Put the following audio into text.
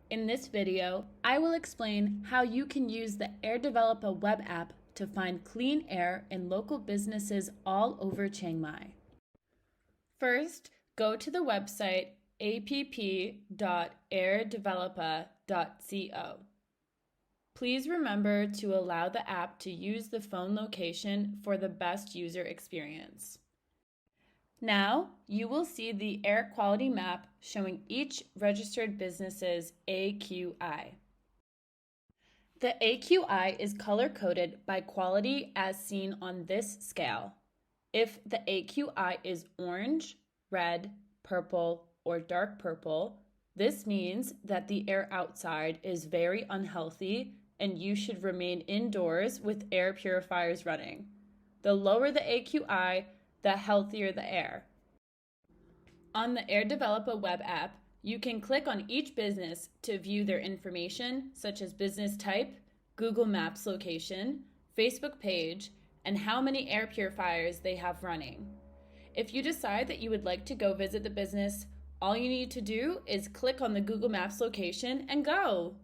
In this video, I will explain how you can use the AirDeveloppa web app to find clean air in local businesses all over Chiang Mai. First, go to the website app.airdeveloppa.co. Please remember to allow the app to use the phone location for the best user experience. Now, you will see the air quality map showing each registered business's AQI. The AQI is color-coded by quality as seen on this scale. If the AQI is orange, red, purple, or dark purple, this means that the air outside is very unhealthy and you should remain indoors with air purifiers running. The lower the AQI, the healthier the air. On the AirDeveloppa web app, you can click on each business to view their information, such as business type, Google Maps location, Facebook page, and how many air purifiers they have running. If you decide that you would like to go visit the business, all you need to do is click on the Google Maps location and go.